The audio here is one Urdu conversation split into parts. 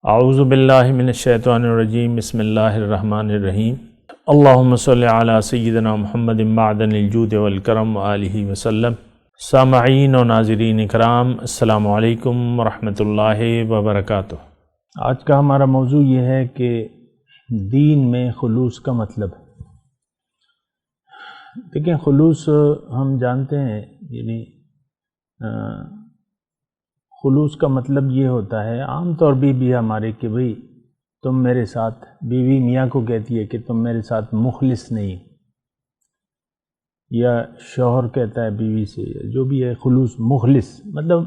اعوذ باللہ من الشیطان الرجیم بسم اللہ الرحمن الرحیم اللہم صلی علی سیدنا محمد معدن الجود والکرم وآلہ وسلم۔ سامعین و ناظرین اکرام، السلام علیکم ورحمۃ اللہ وبرکاتہ۔ آج کا ہمارا موضوع یہ ہے کہ دین میں خلوص کا مطلب۔ دیکھیں، خلوص ہم جانتے ہیں، یعنی خلوص کا مطلب یہ ہوتا ہے، عام طور بھی ہمارے کہ بھئی تم میرے ساتھ، بیوی میاں کو کہتی ہے کہ تم میرے ساتھ مخلص نہیں، یا شوہر کہتا ہے بیوی سے، جو بھی ہے خلوص مخلص مطلب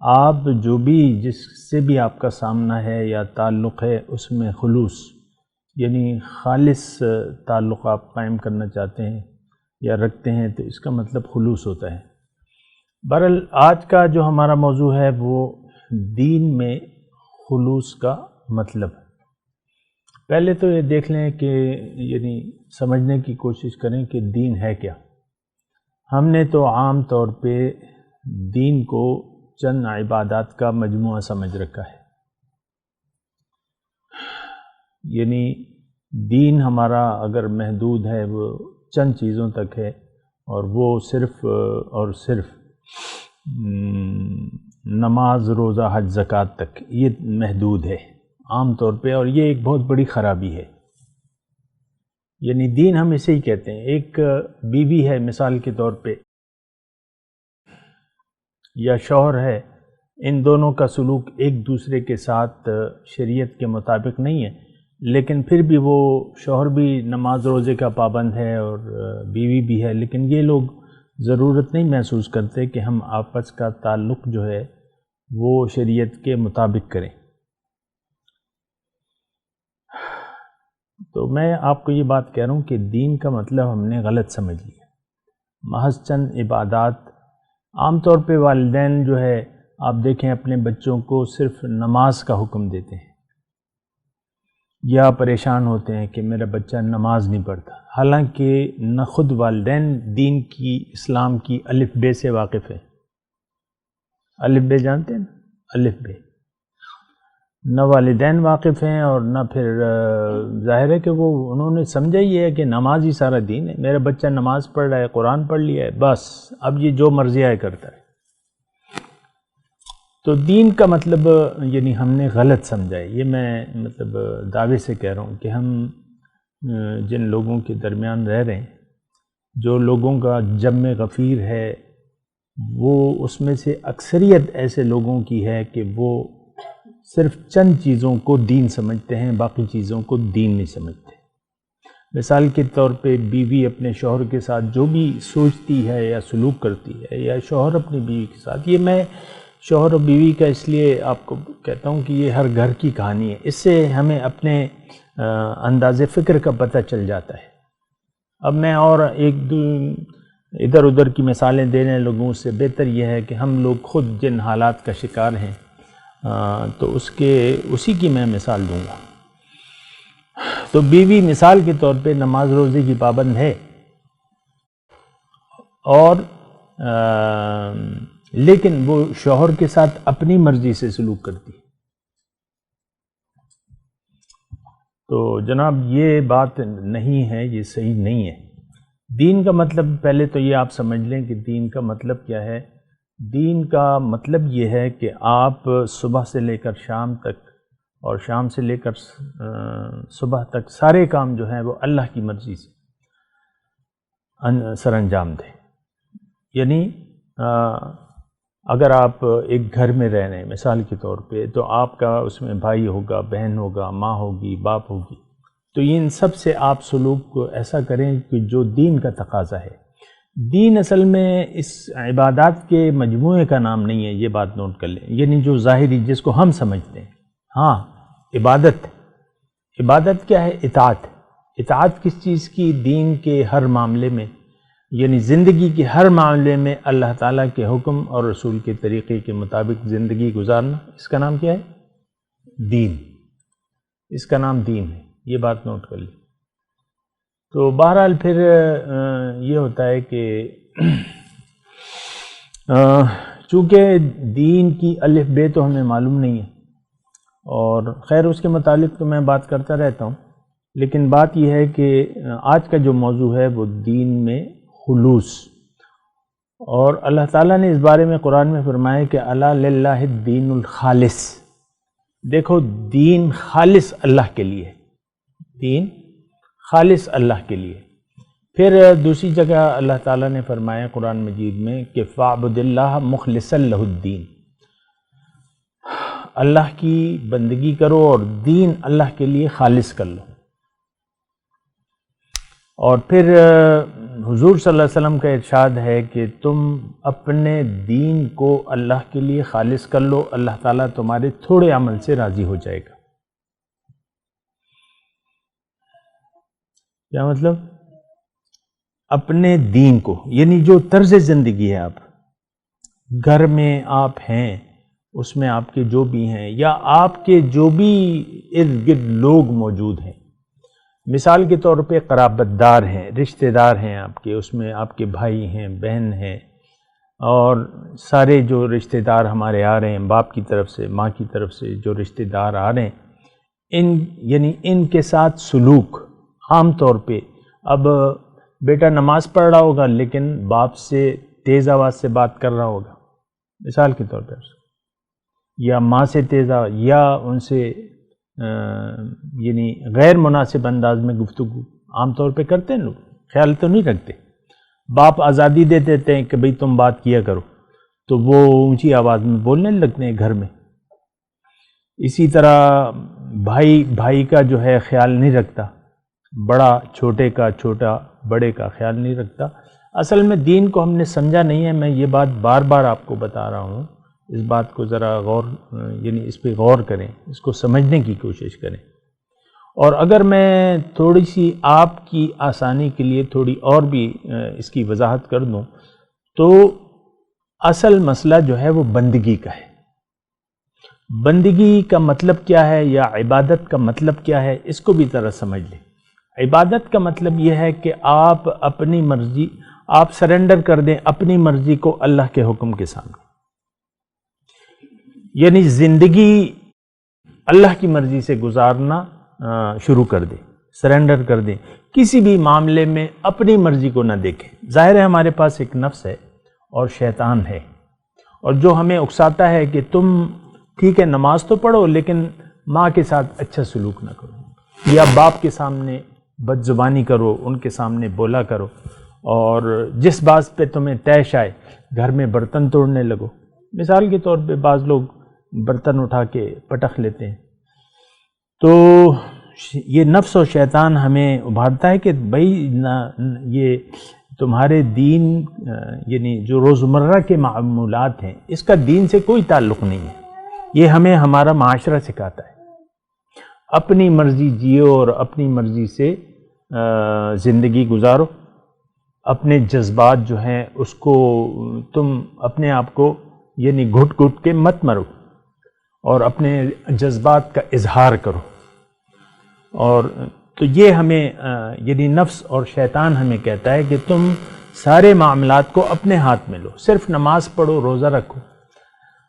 آپ جو بھی جس سے بھی آپ کا سامنا ہے یا تعلق ہے اس میں خلوص، یعنی خالص تعلق آپ قائم کرنا چاہتے ہیں یا رکھتے ہیں، تو اس کا مطلب خلوص ہوتا ہے۔ بہرحال آج کا جو ہمارا موضوع ہے وہ دین میں خلوص کا مطلب۔ پہلے تو یہ دیکھ لیں کہ یعنی سمجھنے کی کوشش کریں کہ دین ہے کیا۔ ہم نے تو عام طور پہ دین کو چند عبادات کا مجموعہ سمجھ رکھا ہے، یعنی دین ہمارا اگر محدود ہے وہ چند چیزوں تک ہے، اور وہ صرف اور صرف نماز، روزہ، حج، زکوٰۃ تک یہ محدود ہے عام طور پہ، اور یہ ایک بہت بڑی خرابی ہے۔ یعنی دین ہم اسے ہی کہتے ہیں۔ ایک بیوی ہے مثال کے طور پہ، یا شوہر ہے، ان دونوں کا سلوک ایک دوسرے کے ساتھ شریعت کے مطابق نہیں ہے، لیکن پھر بھی وہ شوہر بھی نماز روزے کا پابند ہے اور بیوی بھی ہے، لیکن یہ لوگ ضرورت نہیں محسوس کرتے کہ ہم آپس کا تعلق جو ہے وہ شریعت کے مطابق کریں۔ تو میں آپ کو یہ بات کہہ رہا ہوں کہ دین کا مطلب ہم نے غلط سمجھ لیا۔ محض چند عبادات، عام طور پہ والدین جو ہے آپ دیکھیں اپنے بچوں کو صرف نماز کا حکم دیتے ہیں، یا پریشان ہوتے ہیں کہ میرا بچہ نماز نہیں پڑھتا، حالانکہ نہ خود والدین دین کی، اسلام کی الف بے سے واقف ہے۔ الف بے جانتے ہیں نا؟ الف بے نہ والدین واقف ہیں، اور نہ پھر ظاہر ہے کہ انہوں نے سمجھا ہی ہے کہ نماز ہی سارا دین ہے، میرا بچہ نماز پڑھ رہا ہے، قرآن پڑھ لیا ہے، بس اب یہ جو مرضی آئے کرتا ہے۔ تو دین کا مطلب یعنی ہم نے غلط سمجھا ہے۔ یہ میں مطلب دعوے سے کہہ رہا ہوں کہ ہم جن لوگوں کے درمیان رہ رہے ہیں، جو لوگوں کا جمع غفیر ہے، وہ اس میں سے اکثریت ایسے لوگوں کی ہے کہ وہ صرف چند چیزوں کو دین سمجھتے ہیں، باقی چیزوں کو دین نہیں سمجھتے۔ مثال کے طور پہ بیوی اپنے شوہر کے ساتھ جو بھی سوچتی ہے یا سلوک کرتی ہے، یا شوہر اپنی بیوی کے ساتھ، یہ میں شوہر اور بیوی کا اس لیے آپ کو کہتا ہوں کہ یہ ہر گھر کی کہانی ہے، اس سے ہمیں اپنے انداز فکر کا پتہ چل جاتا ہے۔ اب میں اور ایک ادھر ادھر کی مثالیں دینے لوگوں سے بہتر یہ ہے کہ ہم لوگ خود جن حالات کا شکار ہیں تو اسی کی میں مثال دوں گا۔ تو بیوی مثال کے طور پہ نماز روزے کی پابند ہے، اور لیکن وہ شوہر کے ساتھ اپنی مرضی سے سلوک کرتی ہے۔ تو جناب یہ بات نہیں ہے، یہ صحیح نہیں ہے۔ دین کا مطلب پہلے تو یہ آپ سمجھ لیں کہ دین کا مطلب کیا ہے۔ دین کا مطلب یہ ہے کہ آپ صبح سے لے کر شام تک، اور شام سے لے کر صبح تک سارے کام جو ہیں وہ اللہ کی مرضی سے سر انجام دیں۔ یعنی اگر آپ ایک گھر میں رہ رہے ہیں مثال کے طور پہ، تو آپ کا اس میں بھائی ہوگا، بہن ہوگا، ماں ہوگی، باپ ہوگی، تو ان سب سے آپ سلوک کو ایسا کریں کہ جو دین کا تقاضا ہے۔ دین اصل میں اس عبادات کے مجموعے کا نام نہیں ہے، یہ بات نوٹ کر لیں، یعنی جو ظاہری جس کو ہم سمجھتے ہیں۔ ہاں، عبادت کیا ہے؟ اطاعت کس چیز کی؟ دین کے ہر معاملے میں، یعنی زندگی کے ہر معاملے میں اللہ تعالیٰ کے حکم اور رسول کے طریقے کے مطابق زندگی گزارنا، اس کا نام کیا ہے؟ دین۔ اس کا نام دین ہے، یہ بات نوٹ کر لیں۔ تو بہرحال پھر یہ ہوتا ہے کہ چونکہ دین کی الف بے تو ہمیں معلوم نہیں ہے، اور خیر اس کے متعلق تو میں بات کرتا رہتا ہوں، لیکن بات یہ ہے کہ آج کا جو موضوع ہے وہ دین میں خلوص، اور اللہ تعالیٰ نے اس بارے میں قرآن میں فرمایا کہ الا للہ الدین الخالص، دیکھو دین خالص اللہ کے لیے، دین خالص اللہ کے لیے۔ پھر دوسری جگہ اللہ تعالیٰ نے فرمایا قرآن مجید میں کہ فاعبد اللہ مخلصا لہ الدین، اللہ کی بندگی کرو اور دین اللہ کے لیے خالص کر لو۔ اور پھر حضور صلی اللہ علیہ وسلم کا ارشاد ہے کہ تم اپنے دین کو اللہ کے لیے خالص کر لو، اللہ تعالیٰ تمہارے تھوڑے عمل سے راضی ہو جائے گا۔ کیا مطلب؟ اپنے دین کو، یعنی جو طرز زندگی ہے آپ گھر میں آپ ہیں، اس میں آپ کے جو بھی ہیں یا آپ کے جو بھی ارد گرد لوگ موجود ہیں، مثال کے طور پہ قرابت دار ہیں، رشتہ دار ہیں آپ کے، اس میں آپ کے بھائی ہیں، بہن ہیں، اور سارے جو رشتہ دار ہمارے آ رہے ہیں، باپ کی طرف سے، ماں کی طرف سے جو رشتہ دار آ رہے ہیں، ان کے ساتھ سلوک عام طور پہ، اب بیٹا نماز پڑھ رہا ہوگا لیکن باپ سے تیز آواز سے بات کر رہا ہوگا مثال کے طور پر، یا ماں سے تیز آواز، یا ان سے یعنی غیر مناسب انداز میں گفتگو عام طور پہ کرتے ہیں لوگ، خیال تو نہیں رکھتے۔ باپ آزادی دے دیتے ہیں کہ بھئی تم بات کیا کرو، تو وہ اونچی آواز میں بولنے لگتے ہیں گھر میں۔ اسی طرح بھائی کا جو ہے خیال نہیں رکھتا، بڑا چھوٹے کا، چھوٹا بڑے کا خیال نہیں رکھتا۔ اصل میں دین کو ہم نے سمجھا نہیں ہے، میں یہ بات بار بار آپ کو بتا رہا ہوں، اس بات کو ذرا یعنی اس پہ غور کریں، اس کو سمجھنے کی کوشش کریں۔ اور اگر میں تھوڑی سی آپ کی آسانی کے لیے تھوڑی اور بھی اس کی وضاحت کر دوں تو اصل مسئلہ جو ہے وہ بندگی کا ہے۔ بندگی کا مطلب کیا ہے یا عبادت کا مطلب کیا ہے، اس کو بھی ذرا سمجھ لیں۔ عبادت کا مطلب یہ ہے کہ آپ اپنی مرضی، آپ سرنڈر کر دیں اپنی مرضی کو اللہ کے حکم کے سامنے، یعنی زندگی اللہ کی مرضی سے گزارنا شروع کر دیں، سرنڈر کر دیں، کسی بھی معاملے میں اپنی مرضی کو نہ دیکھیں۔ ظاہر ہے ہمارے پاس ایک نفس ہے اور شیطان ہے، اور جو ہمیں اکساتا ہے کہ تم ٹھیک ہے نماز تو پڑھو لیکن ماں کے ساتھ اچھا سلوک نہ کرو، یا باپ کے سامنے بد زبانی کرو، ان کے سامنے بولا کرو، اور جس بات پہ تمہیں طیش آئے گھر میں برتن توڑنے لگو۔ مثال کے طور پہ بعض لوگ برتن اٹھا کے پٹخ لیتے ہیں۔ تو یہ نفس و شیطان ہمیں ابھارتا ہے کہ بھئی یہ تمہارے دین یعنی جو روزمرہ کے معمولات ہیں اس کا دین سے کوئی تعلق نہیں ہے، یہ ہمیں ہمارا معاشرہ سکھاتا ہے۔ اپنی مرضی جیو اور اپنی مرضی سے زندگی گزارو، اپنے جذبات جو ہیں اس کو تم اپنے آپ کو یعنی گھٹ گھٹ کے مت مرو، اور اپنے جذبات کا اظہار کرو۔ اور تو یہ ہمیں یعنی نفس اور شیطان ہمیں کہتا ہے کہ تم سارے معاملات کو اپنے ہاتھ میں لو، صرف نماز پڑھو، روزہ رکھو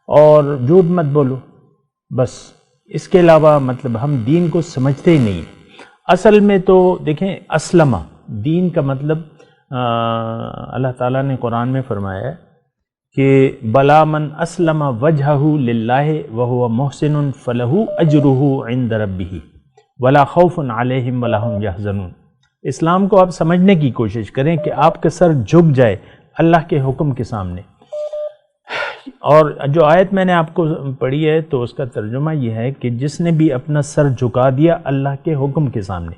اور جھوٹ مت بولو، بس اس کے علاوہ مطلب ہم دین کو سمجھتے ہی نہیں ہیں۔ اصل میں تو دیکھیں اسلمہ، دین کا مطلب اللہ تعالیٰ نے قرآن میں فرمایا ہے کہ بلا من اسلم وجہہ للہ وہو محسن فلہ اجرہ عند ربہ ولا خوف علیہم ولا ہم یحزنون۔ اسلام کو آپ سمجھنے کی کوشش کریں کہ آپ کا سر جھک جائے اللہ کے حکم کے سامنے۔ اور جو آیت میں نے آپ کو پڑھی ہے تو اس کا ترجمہ یہ ہے کہ جس نے بھی اپنا سر جھکا دیا اللہ کے حکم کے سامنے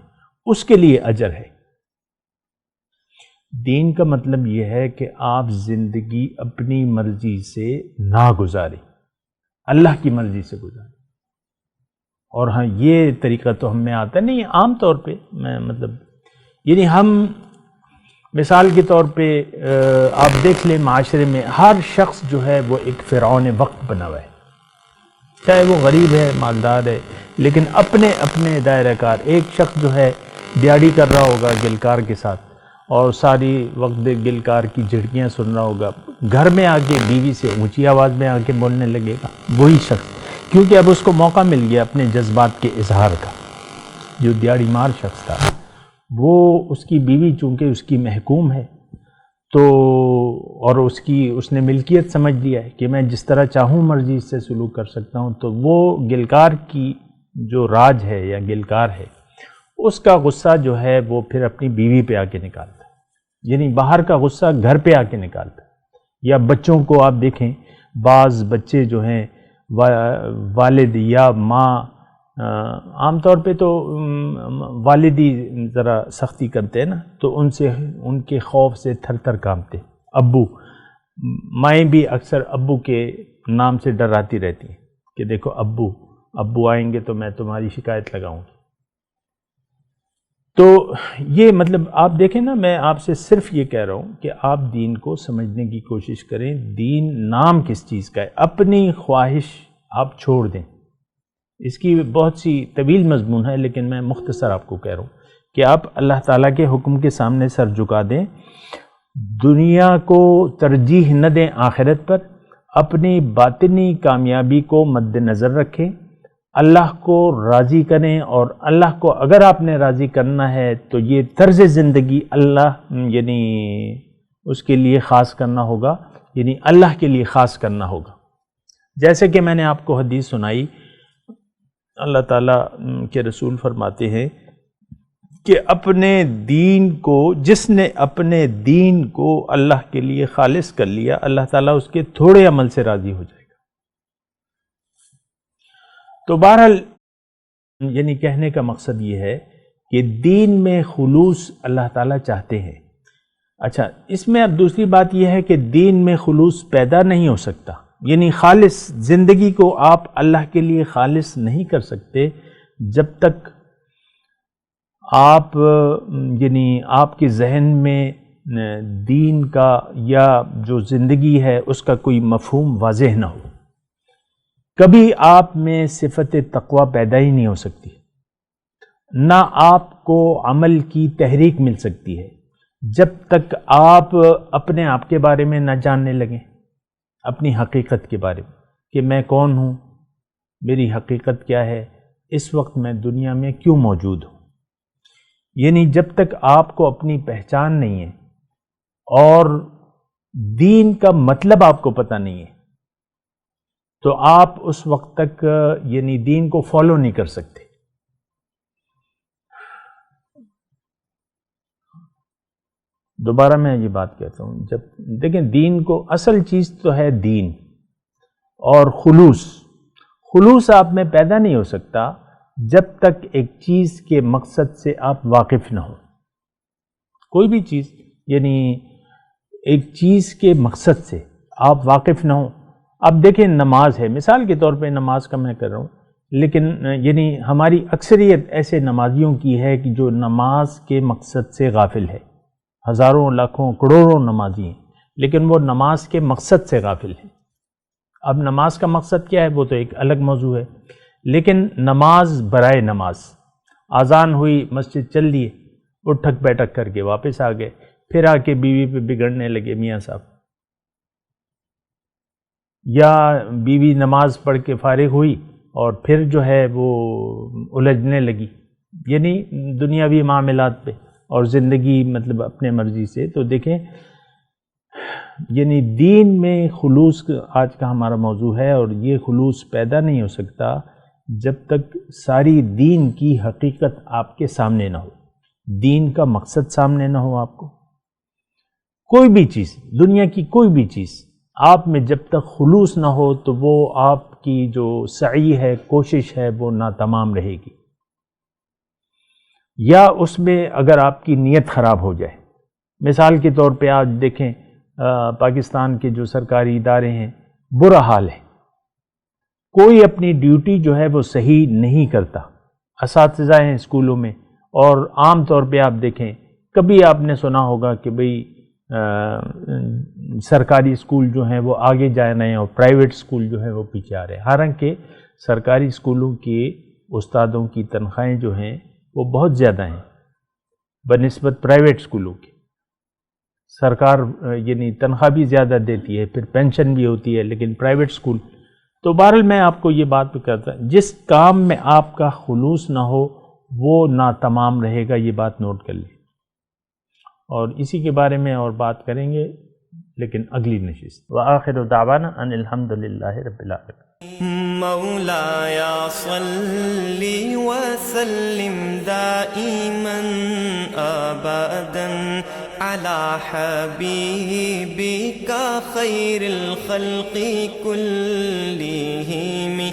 اس کے لیے اجر ہے۔ دین کا مطلب یہ ہے کہ آپ زندگی اپنی مرضی سے نہ گزاریں، اللہ کی مرضی سے گزاریں۔ اور ہاں یہ طریقہ تو ہم میں آتا نہیں، عام طور پہ میں مطلب یعنی ہم مثال کے طور پہ آپ دیکھ لیں معاشرے میں ہر شخص جو ہے وہ ایک فرعون وقت بنا ہوا ہے، چاہے وہ غریب ہے مالدار ہے، لیکن اپنے اپنے دائرہ کار۔ ایک شخص جو ہے دیہڑی کر رہا ہوگا گلکار کے ساتھ اور ساری وقت گلکار کی جھڑکیاں سن رہا ہوگا، گھر میں آ کے بیوی سے اونچی آواز میں آ کے بولنے لگے گا وہی شخص، کیونکہ اب اس کو موقع مل گیا اپنے جذبات کے اظہار کا. جو دیہڑی مار شخص تھا وہ اس کی بیوی چونکہ اس کی محکوم ہے تو اور اس نے ملکیت سمجھ لیا ہے کہ میں جس طرح چاہوں مرضی اس سے سلوک کر سکتا ہوں، تو وہ گلکار کی جو راج ہے یا گلکار ہے اس کا غصہ جو ہے وہ پھر اپنی بیوی پہ آ کے نکالتا ہے، یعنی باہر کا غصہ گھر پہ آ کے نکالتا ہے. یا بچوں کو آپ دیکھیں، بعض بچے جو ہیں والد یا ماں، عام طور پہ تو والدی ذرا سختی کرتے ہیں نا، تو ان کے خوف سے تھر تھر کانپتے. ابو، مائیں بھی اکثر ابو کے نام سے ڈراتی رہتی ہیں کہ دیکھو ابو آئیں گے تو میں تمہاری شکایت لگاؤں گی. تو یہ مطلب آپ دیکھیں نا، میں آپ سے صرف یہ کہہ رہا ہوں کہ آپ دین کو سمجھنے کی کوشش کریں. دین نام کس چیز کا ہے؟ اپنی خواہش آپ چھوڑ دیں. اس کی بہت سی طویل مضمون ہے، لیکن میں مختصر آپ کو کہہ رہا ہوں کہ آپ اللہ تعالیٰ کے حکم کے سامنے سر جھکا دیں، دنیا کو ترجیح نہ دیں آخرت پر، اپنی باطنی کامیابی کو مد نظر رکھیں، اللہ کو راضی کریں. اور اللہ کو اگر آپ نے راضی کرنا ہے تو یہ طرز زندگی اللہ یعنی اس کے لیے خاص کرنا ہوگا، یعنی اللہ کے لیے خاص کرنا ہوگا. جیسے کہ میں نے آپ کو حدیث سنائی، اللہ تعالیٰ کے رسول فرماتے ہیں کہ اپنے دین کو، جس نے اپنے دین کو اللہ کے لیے خالص کر لیا، اللہ تعالیٰ اس کے تھوڑے عمل سے راضی ہو جائے گا. تو بہرحال یعنی کہنے کا مقصد یہ ہے کہ دین میں خلوص اللہ تعالیٰ چاہتے ہیں. اچھا، اس میں اب دوسری بات یہ ہے کہ دین میں خلوص پیدا نہیں ہو سکتا، یعنی خالص زندگی کو آپ اللہ کے لیے خالص نہیں کر سکتے جب تک آپ یعنی آپ کے ذہن میں دین کا یا جو زندگی ہے اس کا کوئی مفہوم واضح نہ ہو. کبھی آپ میں صفت تقوی پیدا ہی نہیں ہو سکتی، نہ آپ کو عمل کی تحریک مل سکتی ہے جب تک آپ اپنے آپ کے بارے میں نہ جاننے لگیں، اپنی حقیقت کے بارے میں کہ میں کون ہوں، میری حقیقت کیا ہے، اس وقت میں دنیا میں کیوں موجود ہوں. یعنی جب تک آپ کو اپنی پہچان نہیں ہے اور دین کا مطلب آپ کو پتہ نہیں ہے تو آپ اس وقت تک یعنی دین کو فالو نہیں کر سکتے. دوبارہ میں یہ بات کہتا ہوں، جب دیکھیں دین کو، اصل چیز تو ہے دین اور خلوص آپ میں پیدا نہیں ہو سکتا جب تک ایک چیز کے مقصد سے آپ واقف نہ ہو. کوئی بھی چیز، یعنی ایک چیز کے مقصد سے آپ واقف نہ ہوں. اب دیکھیں نماز ہے، مثال کے طور پہ نماز کا میں کر رہا ہوں، لیکن یعنی ہماری اکثریت ایسے نمازیوں کی ہے کہ جو نماز کے مقصد سے غافل ہے. ہزاروں، لاکھوں، کروڑوں نمازی ہیں لیکن وہ نماز کے مقصد سے غافل ہیں. اب نماز کا مقصد کیا ہے وہ تو ایک الگ موضوع ہے، لیکن نماز برائے نماز، اذان ہوئی مسجد چل دیے، اٹھک بیٹھک کر کے واپس آ گئے، پھر آ کے بیوی پہ بگڑنے لگے میاں صاحب، یا بیوی نماز پڑھ کے فارغ ہوئی اور پھر جو ہے وہ الجھنے لگی، یعنی دنیاوی معاملات پہ اور زندگی مطلب اپنے مرضی سے. تو دیکھیں یعنی دین میں خلوص آج کا ہمارا موضوع ہے، اور یہ خلوص پیدا نہیں ہو سکتا جب تک ساری دین کی حقیقت آپ کے سامنے نہ ہو، دین کا مقصد سامنے نہ ہو. آپ کو کوئی بھی چیز، دنیا کی کوئی بھی چیز آپ میں جب تک خلوص نہ ہو تو وہ آپ کی جو سعی ہے، کوشش ہے، وہ ناتمام رہے گی. یا اس میں اگر آپ کی نیت خراب ہو جائے، مثال کے طور پہ آج دیکھیں پاکستان کے جو سرکاری ادارے ہیں، برا حال ہے، کوئی اپنی ڈیوٹی جو ہے وہ صحیح نہیں کرتا. اساتذہ ہیں اسکولوں میں، اور عام طور پہ آپ دیکھیں، کبھی آپ نے سنا ہوگا کہ بھئی سرکاری اسکول جو ہیں وہ آگے جا رہے ہیں اور پرائیویٹ اسکول جو ہیں وہ پیچھے آ رہے ہیں. حالانکہ سرکاری اسکولوں کے استادوں کی تنخواہیں جو ہیں وہ بہت زیادہ ہیں بنسبت پرائیویٹ اسکولوں کے. سرکار یعنی تنخواہ بھی زیادہ دیتی ہے، پھر پینشن بھی ہوتی ہے، لیکن پرائیویٹ اسکول تو بہرحال میں آپ کو یہ بات بھی کہتا ہوں، جس کام میں آپ کا خلوص نہ ہو وہ ناتمام رہے گا، یہ بات نوٹ کر لیں، اور اسی کے بارے میں اور بات کریں گے لیکن اگلی نشست۔ وآخر دعوانا ان الحمدللہ رب العالمین۔ مولاي صل وسلم دائما ابدا على حبيبك خير الخلق كلهم